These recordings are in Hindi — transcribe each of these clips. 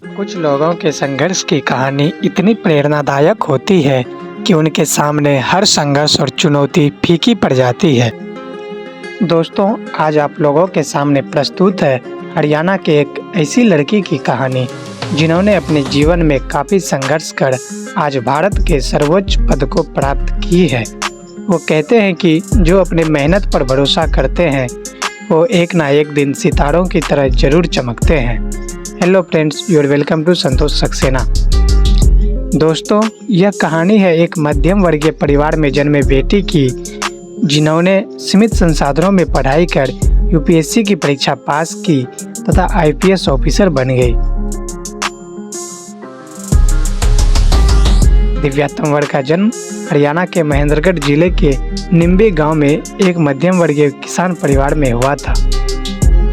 कुछ लोगों के संघर्ष की कहानी इतनी प्रेरणादायक होती है कि उनके सामने हर संघर्ष और चुनौती फीकी पड़ जाती है। दोस्तों, आज आप लोगों के सामने प्रस्तुत है हरियाणा के एक ऐसी लड़की की कहानी जिन्होंने अपने जीवन में काफ़ी संघर्ष कर आज भारत के सर्वोच्च पद को प्राप्त की है। वो कहते हैं कि जो अपने मेहनत पर भरोसा करते हैं वो एक ना एक दिन सितारों की तरह जरूर चमकते हैं। Hello friends, you are welcome to Santosh Saxena. दोस्तों, यह कहानी है एक मध्यम वर्गीय परिवार में जन्मे बेटी की जिन्होंने सीमित संसाधनों में पढ़ाई कर यूपीएससी की परीक्षा पास की तथा आईपीएस ऑफिसर बन गई। दिव्या तंवर का जन्म हरियाणा के महेंद्रगढ़ जिले के निम्बी गांव में एक मध्यम वर्गीय किसान परिवार में हुआ था।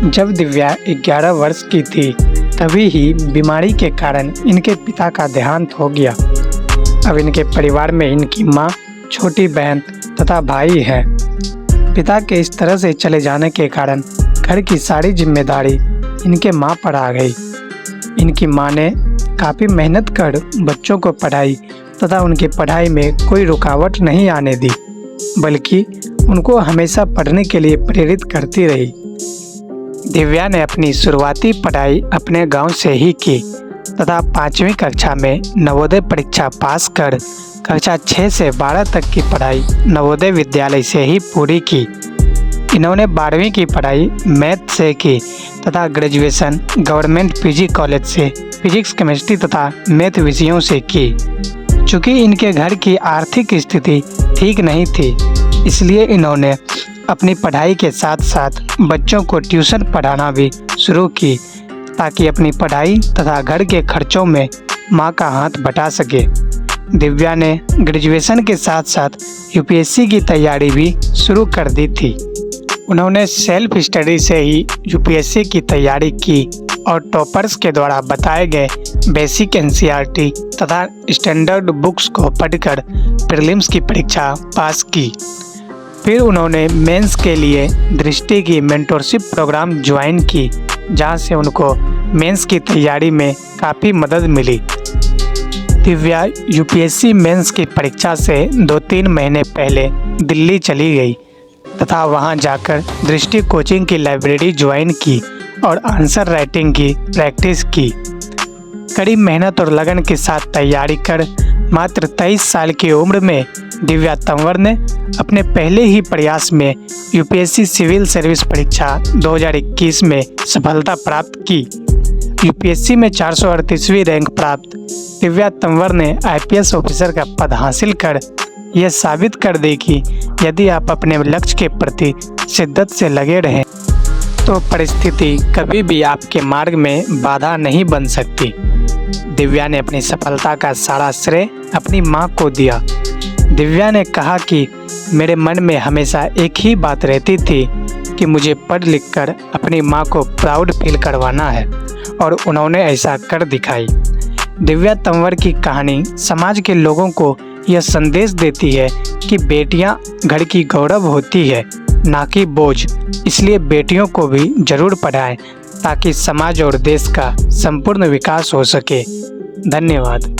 जब दिव्या 11 वर्ष की थी तभी ही बीमारी के कारण इनके पिता का देहांत हो गया। अब इनके परिवार में इनकी मां, छोटी बहन तथा भाई है। पिता के इस तरह से चले जाने के कारण घर की सारी जिम्मेदारी इनके मां पर आ गई। इनकी मां ने काफ़ी मेहनत कर बच्चों को पढ़ाई तथा उनकी पढ़ाई में कोई रुकावट नहीं आने दी, बल्कि उनको हमेशा पढ़ने के लिए प्रेरित करती रही। दिव्या ने अपनी शुरुआती पढ़ाई अपने गांव से ही की तथा 5वीं कक्षा में नवोदय परीक्षा पास कर कक्षा 6 से 12 तक की पढ़ाई नवोदय विद्यालय से ही पूरी की। इन्होंने 12वीं की पढ़ाई मैथ से की तथा ग्रेजुएशन गवर्नमेंट पीजी कॉलेज से फिजिक्स, केमिस्ट्री तथा मैथ विषयों से की। चूँकि इनके घर की आर्थिक स्थिति ठीक नहीं थी, इसलिए इन्होंने अपनी पढ़ाई के साथ साथ बच्चों को ट्यूशन पढ़ाना भी शुरू की ताकि अपनी पढ़ाई तथा घर के खर्चों में मां का हाथ बटा सके। दिव्या ने ग्रेजुएशन के साथ साथ यूपीएससी की तैयारी भी शुरू कर दी थी। उन्होंने सेल्फ स्टडी से ही यूपीएससी की तैयारी की और टॉपर्स के द्वारा बताए गए बेसिक एनसीईआरटी तथा स्टैंडर्ड बुक्स को पढ़कर प्रीलिम्स की परीक्षा पास की। फिर उन्होंने मेंस के लिए दृष्टि की मेंटरशिप प्रोग्राम ज्वाइन की, जहां से उनको मेंस की तैयारी में काफ़ी मदद मिली। दिव्या यूपीएससी मेंस की परीक्षा से 2-3 महीने पहले दिल्ली चली गई तथा वहां जाकर दृष्टि कोचिंग की लाइब्रेरी ज्वाइन की और आंसर राइटिंग की प्रैक्टिस की। कड़ी मेहनत और लगन के साथ तैयारी कर मात्र 23 साल की उम्र में दिव्या तंवर ने अपने पहले ही प्रयास में यूपीएससी सिविल सर्विस परीक्षा 2021 में सफलता प्राप्त की। यूपीएससी में 438वीं रैंक प्राप्त दिव्या तंवर ने आईपीएस ऑफिसर का पद हासिल कर यह साबित कर दी कि यदि आप अपने लक्ष्य के प्रति शिद्दत से लगे रहें तो परिस्थिति कभी भी आपके मार्ग में बाधा नहीं बन सकती। दिव्या ने अपनी सफलता का सारा श्रेय अपनी मां को दिया। दिव्या ने कहा कि मेरे मन में हमेशा एक ही बात रहती थी कि मुझे पढ़ लिख कर अपनी मां को प्राउड फील करवाना है, और उन्होंने ऐसा कर दिखाई। दिव्या तंवर की कहानी समाज के लोगों को यह संदेश देती है कि बेटियां घर की गौरव होती है, ना कि बोझ। इसलिए बेटियों को भी जरूर पढ़ाएं ताकि समाज और देश का संपूर्ण विकास हो सके। धन्यवाद।